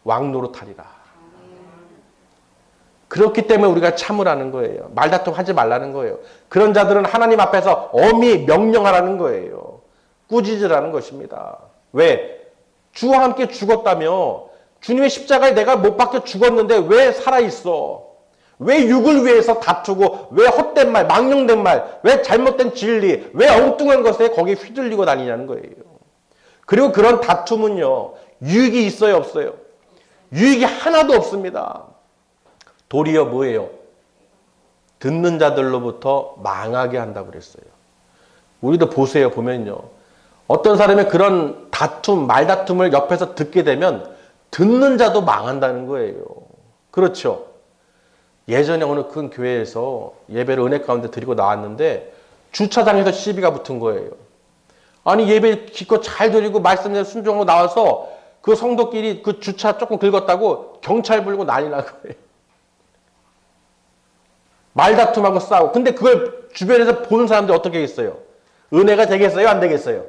왕노릇하리라. 그렇기 때문에 우리가 참으라는 거예요. 말다툼 하지 말라는 거예요. 그런 자들은 하나님 앞에서 엄히 명령하라는 거예요. 꾸짖으라는 것입니다. 왜? 주와 함께 죽었다며 주님의 십자가에 내가 못 박혀 죽었는데 왜 살아있어? 왜 육을 위해서 다투고 왜 헛된 말, 망령된 말, 왜 잘못된 진리, 왜 엉뚱한 것에 거기에 휘둘리고 다니냐는 거예요. 그리고 그런 다툼은요. 유익이 있어요, 없어요? 유익이 하나도 없습니다. 도리어 뭐예요? 듣는 자들로부터 망하게 한다고 그랬어요. 우리도 보세요. 보면요. 어떤 사람의 그런 다툼, 말다툼을 옆에서 듣게 되면 듣는 자도 망한다는 거예요. 그렇죠? 예전에 어느 큰 교회에서 예배를 은혜 가운데 드리고 나왔는데 주차장에서 시비가 붙은 거예요. 아니 예배 기껏 잘 드리고 말씀에 순종하고 나와서 그 성도끼리 그 주차 조금 긁었다고 경찰 불고 난리 난 거예요. 말다툼하고 싸우고. 근데 그걸 주변에서 보는 사람들이 어떻게 했어요? 은혜가 되겠어요? 안 되겠어요?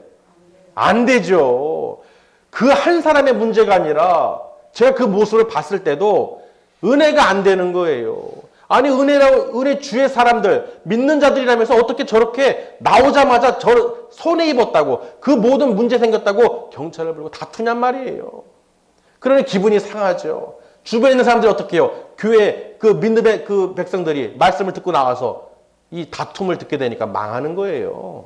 안 되죠. 그 한 사람의 문제가 아니라 제가 그 모습을 봤을 때도 은혜가 안 되는 거예요. 아니 은혜 주의 사람들 믿는 자들이라면서 어떻게 저렇게 나오자마자 손해 입었다고 그 모든 문제 생겼다고 경찰을 불고 다투냔 말이에요. 그러니 기분이 상하죠. 주변에 있는 사람들이 어떻게 해요? 교회 그 믿음의 그 백성들이 말씀을 듣고 나와서 이 다툼을 듣게 되니까 망하는 거예요.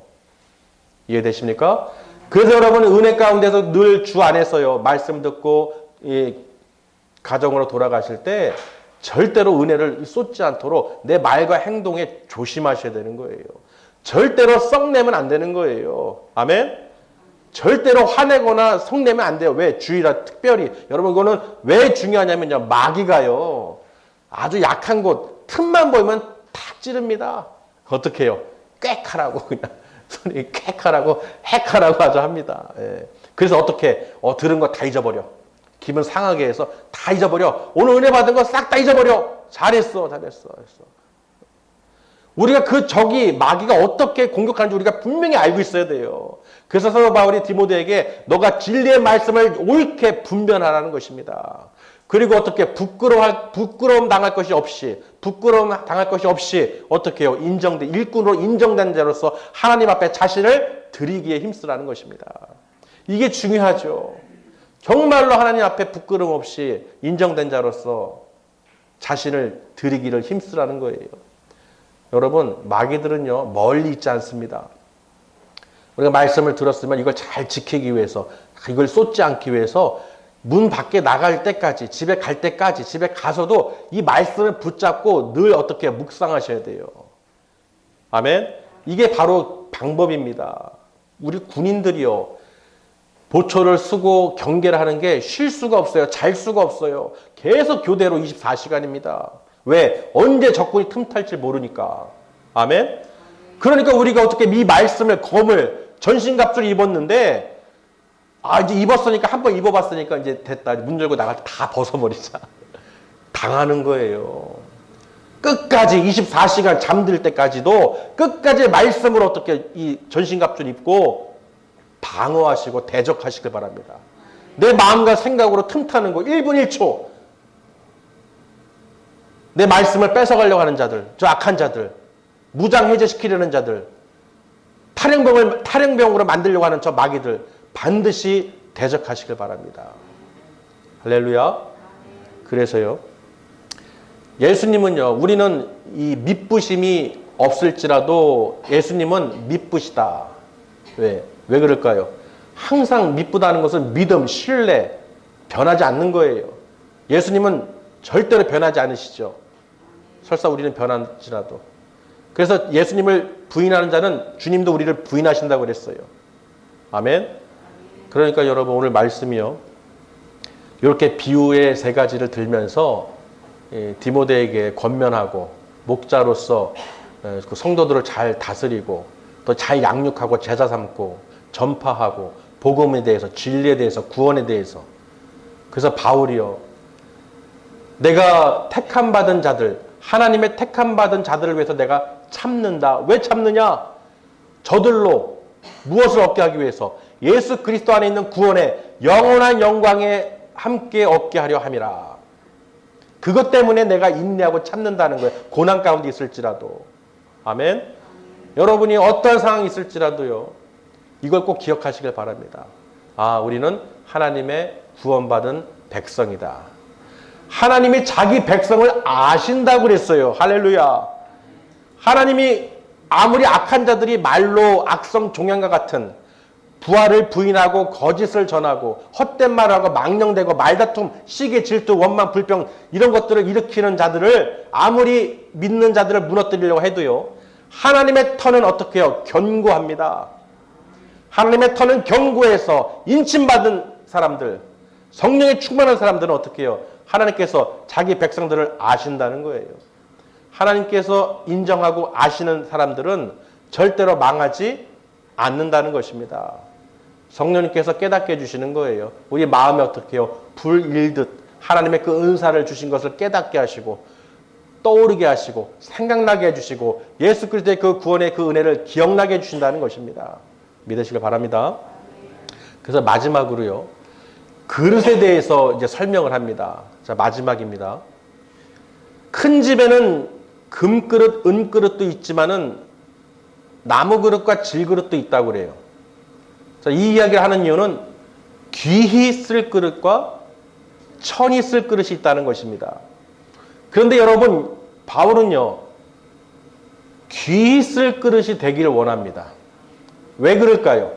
이해되십니까? 그래서 여러분 은혜 가운데서 늘 주 안에서요 말씀 듣고 이 가정으로 돌아가실 때 절대로 은혜를 쏟지 않도록 내 말과 행동에 조심하셔야 되는 거예요. 절대로 썩내면 안 되는 거예요. 아멘? 절대로 화내거나 성내면 안 돼요. 왜? 주의라 특별히. 여러분 이거는 왜 중요하냐면요. 마귀가요. 아주 약한 곳 틈만 보이면 탁 찌릅니다. 어떻게 해요? 꽥하라고 그냥. 손이 꽥하라고 핵하라고 아주 합니다. 예. 그래서 어떻게 들은 거 다 잊어버려. 기분 상하게 해서 다 잊어버려. 오늘 은혜 받은 거 싹 다 잊어버려. 잘했어. 우리가 그 적이 마귀가 어떻게 공격하는지 우리가 분명히 알고 있어야 돼요. 그래서 사도 바울이 디모데에게 너가 진리의 말씀을 옳게 분별하라는 것입니다. 그리고 어떻게 부끄러움 당할 것이 없이 어떻게 해요? 일꾼으로 인정된 자로서 하나님 앞에 자신을 드리기에 힘쓰라는 것입니다. 이게 중요하죠. 정말로 하나님 앞에 부끄러움 없이 인정된 자로서 자신을 드리기를 힘쓰라는 거예요. 여러분, 마귀들은요, 멀리 있지 않습니다. 우리가 말씀을 들었으면 이걸 잘 지키기 위해서, 이걸 쏟지 않기 위해서 문 밖에 나갈 때까지, 집에 갈 때까지, 집에 가서도 이 말씀을 붙잡고 늘 어떻게 묵상하셔야 돼요. 아멘? 이게 바로 방법입니다. 우리 군인들이요, 보초를 쓰고 경계를 하는 게 쉴 수가 없어요. 잘 수가 없어요. 계속 교대로 24시간입니다. 왜? 언제 적군이 틈탈지 모르니까. 아멘? 그러니까 우리가 어떻게 이 말씀을, 검을, 전신갑주를 입었는데, 이제 입었으니까, 한번 입어봤으니까 이제 됐다. 문 열고 나갈 때 다 벗어버리자. 당하는 거예요. 끝까지 24시간 잠들 때까지도 끝까지 말씀을 어떻게 이 전신갑주를 입고 방어하시고 대적하시길 바랍니다. 내 마음과 생각으로 틈타는 거 1분 1초. 내 말씀을 뺏어가려고 하는 자들, 저 악한 자들, 무장해제시키려는 자들, 탈영병으로 만들려고 하는 저 마귀들 반드시 대적하시길 바랍니다. 할렐루야. 그래서요, 예수님은요, 우리는 이 믿부심이 없을지라도 예수님은 믿부시다. 왜 그럴까요? 항상 믿부다는 것은 믿음, 신뢰, 변하지 않는 거예요. 예수님은 절대로 변하지 않으시죠. 설사 우리는 변할지라도. 그래서 예수님을 부인하는 자는 주님도 우리를 부인하신다고 그랬어요. 아멘. 그러니까 여러분, 오늘 말씀이요, 이렇게 비유의 세 가지를 들면서 디모데에게 권면하고 목자로서 그 성도들을 잘 다스리고 또 잘 양육하고 제자 삼고 전파하고 복음에 대해서, 진리에 대해서, 구원에 대해서. 그래서 바울이요, 내가 택함받은 자들, 하나님의 택함받은 자들을 위해서 내가 참는다. 왜 참느냐? 저들로 무엇을 얻게 하기 위해서? 예수 그리스도 안에 있는 구원의 영원한 영광에 함께 얻게 하려 함이라. 그것 때문에 내가 인내하고 참는다는 거예요. 고난 가운데 있을지라도. 아멘. 여러분이 어떤 상황이 있을지라도요, 이걸 꼭 기억하시길 바랍니다. 우리는 하나님의 구원받은 백성이다. 하나님이 자기 백성을 아신다고 그랬어요. 할렐루야. 하나님이 아무리 악한 자들이 말로 악성 종양과 같은 부활을 부인하고 거짓을 전하고 헛된 말하고 망령되고 말다툼, 시기, 질투, 원망, 불평 이런 것들을 일으키는 자들을, 아무리 믿는 자들을 무너뜨리려고 해도요, 하나님의 터는 어떻게 해요? 견고합니다. 하나님의 터는 견고해서 인침받은 사람들, 성령에 충만한 사람들은 어떻게 해요? 하나님께서 자기 백성들을 아신다는 거예요. 하나님께서 인정하고 아시는 사람들은 절대로 망하지 않는다는 것입니다. 성령님께서 깨닫게 해주시는 거예요. 우리 마음에 어떻게 해요? 불 일듯 하나님의 그 은사를 주신 것을 깨닫게 하시고 떠오르게 하시고 생각나게 해주시고 예수 그리스도의 그 구원의 그 은혜를 기억나게 해주신다는 것입니다. 믿으시길 바랍니다. 그래서 마지막으로요, 그릇에 대해서 이제 설명을 합니다. 자, 마지막입니다. 큰 집에는 금그릇, 은그릇도 있지만은 나무 그릇과 질그릇도 있다고 그래요. 자, 이 이야기를 하는 이유는 귀히 쓸 그릇과 천히 쓸 그릇이 있다는 것입니다. 그런데 여러분, 바울은요, 귀히 쓸 그릇이 되기를 원합니다. 왜 그럴까요?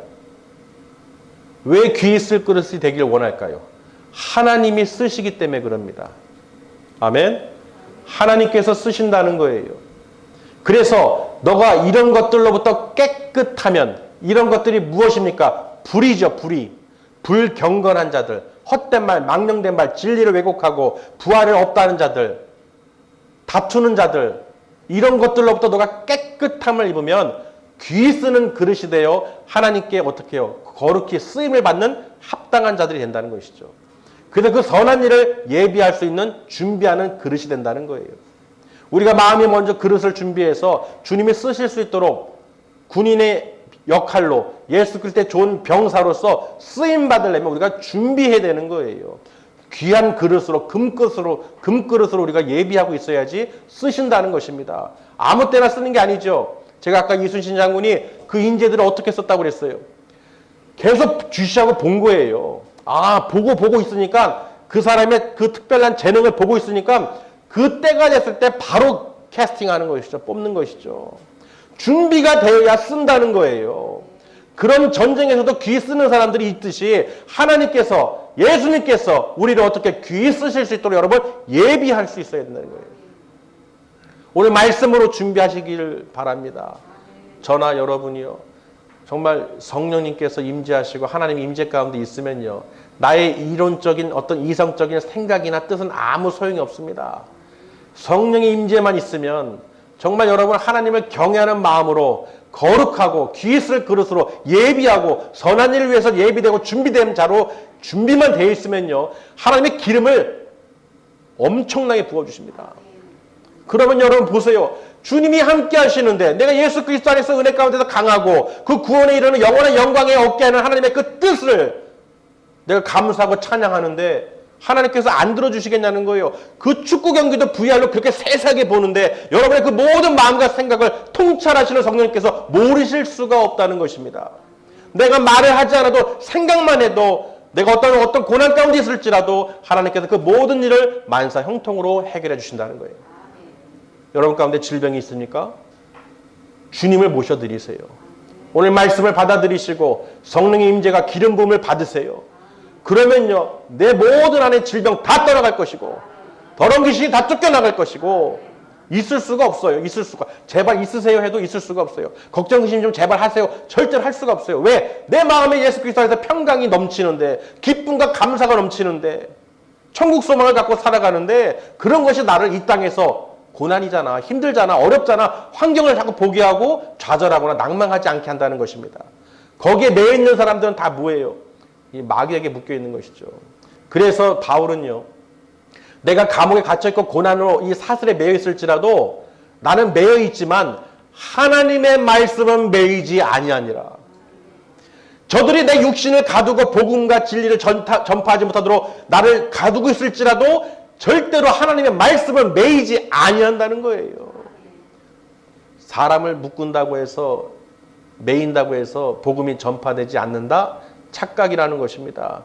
왜 귀히 쓸 그릇이 되기를 원할까요? 하나님이 쓰시기 때문에 그럽니다. 아멘? 하나님께서 쓰신다는 거예요. 그래서 너가 이런 것들로부터 깨끗하면, 이런 것들이 무엇입니까? 불이죠, 불이. 불경건한 자들, 헛된 말, 망령된 말, 진리를 왜곡하고 부활을 없다는 자들, 다투는 자들, 이런 것들로부터 너가 깨끗함을 입으면 귀 쓰는 그릇이 되어 하나님께 어떻게 해요? 거룩히 쓰임을 받는 합당한 자들이 된다는 것이죠. 그래서 그 선한 일을 예비할 수 있는 준비하는 그릇이 된다는 거예요. 우리가 마음이 먼저 그릇을 준비해서 주님이 쓰실 수 있도록 군인의 역할로 예수 그리스도의 좋은 병사로서 쓰임 받으려면 우리가 준비해야 되는 거예요. 귀한 그릇으로, 금그릇으로 우리가 예비하고 있어야지 쓰신다는 것입니다. 아무 때나 쓰는 게 아니죠. 제가 아까 이순신 장군이 그 인재들을 어떻게 썼다고 그랬어요? 계속 주시하고 본 거예요. 보고 있으니까 그 사람의 그 특별한 재능을 보고 있으니까 그 때가 됐을 때 바로 캐스팅하는 것이죠. 뽑는 것이죠. 준비가 되어야 쓴다는 거예요. 그런 전쟁에서도 귀 쓰는 사람들이 있듯이 하나님께서, 예수님께서 우리를 어떻게 귀 쓰실 수 있도록 여러분 예비할 수 있어야 된다는 거예요. 오늘 말씀으로 준비하시길 바랍니다. 저나 여러분이요. 정말 성령님께서 임재하시고 하나님 임재 가운데 있으면요. 나의 이론적인 어떤 이성적인 생각이나 뜻은 아무 소용이 없습니다. 성령의 임재만 있으면 정말 여러분 하나님을 경외하는 마음으로 거룩하고 귀 쓸 그릇으로 예비하고 선한 일을 위해서 예비되고 준비된 자로 준비만 되어 있으면요. 하나님의 기름을 엄청나게 부어주십니다. 그러면 여러분 보세요. 주님이 함께 하시는데 내가 예수 그리스도 안에서 은혜 가운데서 강하고 그 구원에 이르는 영원한 영광에 얻게 하는 하나님의 그 뜻을 내가 감사하고 찬양하는데 하나님께서 안 들어주시겠냐는 거예요. 그 축구 경기도 VR로 그렇게 세세하게 보는데 여러분의 그 모든 마음과 생각을 통찰하시는 성령님께서 모르실 수가 없다는 것입니다. 내가 말을 하지 않아도 생각만 해도 내가 어떤 고난 가운데 있을지라도 하나님께서 그 모든 일을 만사 형통으로 해결해 주신다는 거예요. 여러분 가운데 질병이 있습니까? 주님을 모셔드리세요. 오늘 말씀을 받아들이시고 성령의 임재가 기름 부음을 받으세요. 그러면요, 내 모든 안에 질병 다 떠나갈 것이고 더러운 귀신이 다 쫓겨나갈 것이고 있을 수가 없어요. 있을 수가. 제발 있으세요 해도 있을 수가 없어요. 걱정 의심 좀 제발 하세요. 절대로 할 수가 없어요. 왜? 내 마음에 예수 그리스도 안에서 평강이 넘치는데 기쁨과 감사가 넘치는데 천국 소망을 갖고 살아가는데 그런 것이 나를 이 땅에서 고난이잖아, 힘들잖아, 어렵잖아, 환경을 자꾸 보게 하고 좌절하거나 낭망하지 않게 한다는 것입니다. 거기에 매여 있는 사람들은 다 뭐예요? 이 마귀에게 묶여 있는 것이죠. 그래서 바울은요, 내가 감옥에 갇혀있고 고난으로 이 사슬에 매여 있을지라도 나는 매여 있지만 하나님의 말씀은 매이지 아니하니라. 저들이 내 육신을 가두고 복음과 진리를 전파하지 못하도록 나를 가두고 있을지라도 절대로 하나님의 말씀을 매이지 아니한다는 거예요. 사람을 묶은다고 해서 매인다고 해서 복음이 전파되지 않는다? 착각이라는 것입니다.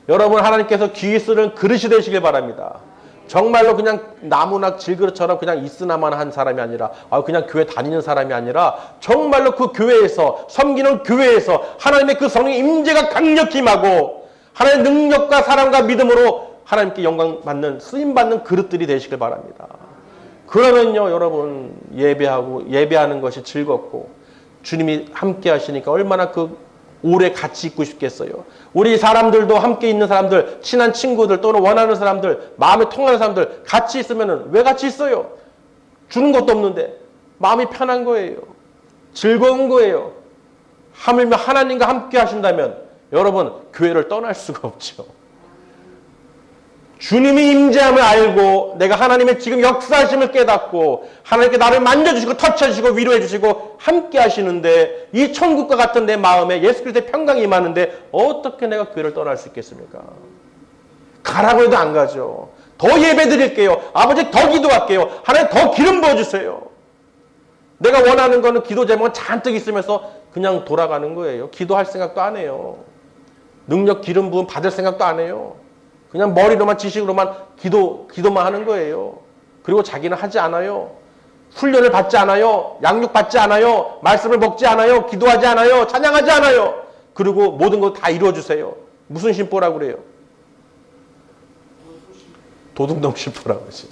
여러분 하나님께서 귀 쓰는 그릇이 되시길 바랍니다. 정말로 그냥 나무나 질그릇처럼 그냥 있으나만 한 사람이 아니라 그냥 교회 다니는 사람이 아니라 정말로 그 교회에서 섬기는 교회에서 하나님의 그 성령의 임재가 강력히 임하고 하나님의 능력과 사랑과 믿음으로 하나님께 영광 받는 쓰임받는 그릇들이 되시길 바랍니다. 그러면요 여러분 예배하는 것이 즐겁고 주님이 함께 하시니까 얼마나 오래 같이 있고 싶겠어요. 우리 사람들도 함께 있는 사람들, 친한 친구들 또는 원하는 사람들, 마음에 통하는 사람들 같이 있으면 왜 같이 있어요? 주는 것도 없는데 마음이 편한 거예요. 즐거운 거예요. 하물며 하나님과 함께 하신다면 여러분 교회를 떠날 수가 없죠. 주님이 임재함을 알고 내가 하나님의 지금 역사하심을 깨닫고 하나님께 나를 만져주시고 터쳐주시고 위로해주시고 함께 하시는데 이 천국과 같은 내 마음에 예수 그리스도의 평강이 임하는데 어떻게 내가 교회를 떠날 수 있겠습니까? 가라고 해도 안 가죠. 더 예배 드릴게요. 아버지 더 기도할게요. 하나님 더 기름 부어주세요. 내가 원하는 거는 기도 제목은 잔뜩 있으면서 그냥 돌아가는 거예요. 기도할 생각도 안 해요. 능력 기름 부음 받을 생각도 안 해요. 그냥 머리로만 지식으로만 기도만 하는 거예요. 그리고 자기는 하지 않아요. 훈련을 받지 않아요. 양육 받지 않아요. 말씀을 먹지 않아요. 기도하지 않아요. 찬양하지 않아요. 그리고 모든 거 다 이루어주세요. 무슨 심보라고 그래요? 도둑놈 심보라고 그러지.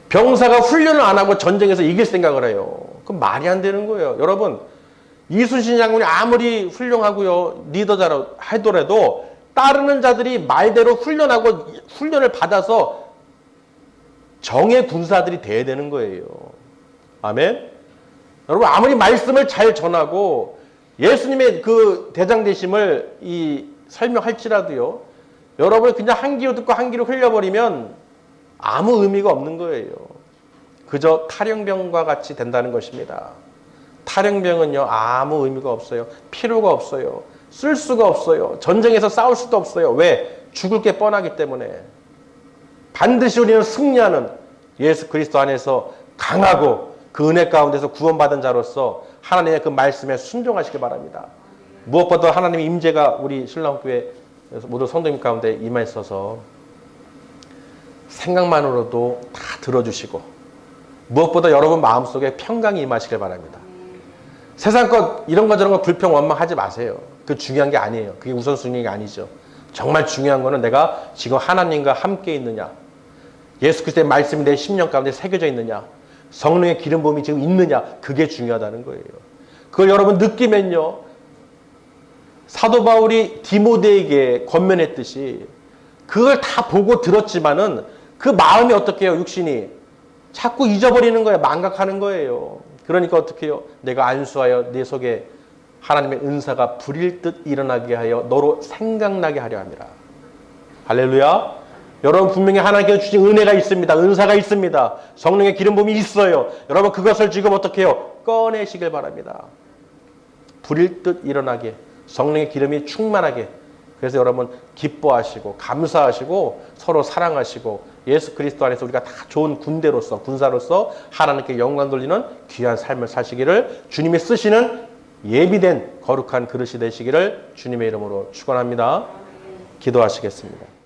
병사가 훈련을 안 하고 전쟁에서 이길 생각을 해요. 그럼 말이 안 되는 거예요. 여러분 이순신 장군이 아무리 훌륭하고요 리더자라 하더라도 따르는 자들이 말대로 훈련을 받아서 정예 군사들이 돼야 되는 거예요. 아멘? 여러분 아무리 말씀을 잘 전하고 예수님의 그 대장 되심을 설명할지라도요. 여러분이 그냥 한 귀로 듣고 한 귀로 흘려버리면 아무 의미가 없는 거예요. 그저 탈영병과 같이 된다는 것입니다. 탈영병은요 아무 의미가 없어요. 필요가 없어요. 쓸 수가 없어요. 전쟁에서 싸울 수도 없어요. 왜? 죽을 게 뻔하기 때문에. 반드시 우리는 승리하는 예수 그리스도 안에서 강하고 그 은혜 가운데서 구원받은 자로서 하나님의 그 말씀에 순종하시기 바랍니다. 무엇보다 하나님의 임재가 우리 신랑교회 모두 성도님 가운데 임하셔서 생각만으로도 다 들어주시고 무엇보다 여러분 마음속에 평강이 임하시길 바랍니다. 세상 것 이런 거 저런 거 불평 원망하지 마세요. 그 중요한 게 아니에요. 그게 우선순위가 아니죠. 정말 중요한 거는 내가 지금 하나님과 함께 있느냐, 예수 그리스도의 말씀이 내 심령 가운데 새겨져 있느냐, 성령의 기름 부음이 지금 있느냐, 그게 중요하다는 거예요. 그걸 여러분 느끼면요, 사도 바울이 디모데에게 권면했듯이 그걸 다 보고 들었지만은 그 마음이 어떻게 해요? 육신이 자꾸 잊어버리는 거예요. 망각하는 거예요. 그러니까 어떻게 해요? 내가 안수하여 내 속에 하나님의 은사가 불일 듯 일어나게 하여 너로 생각나게 하려 함이라. 할렐루야. 여러분 분명히 하나님께서 주신 은혜가 있습니다. 은사가 있습니다. 성령의 기름 부음이 있어요. 여러분 그것을 지금 어떻게 해요? 꺼내시길 바랍니다. 불일 듯 일어나게, 성령의 기름이 충만하게. 그래서 여러분 기뻐하시고 감사하시고 서로 사랑하시고 예수 그리스도 안에서 우리가 다 좋은 군대로서, 군사로서 하나님께 영광 돌리는 귀한 삶을 사시기를, 주님이 쓰시는 예비된 거룩한 그릇이 되시기를 주님의 이름으로 축원합니다. 기도하시겠습니다.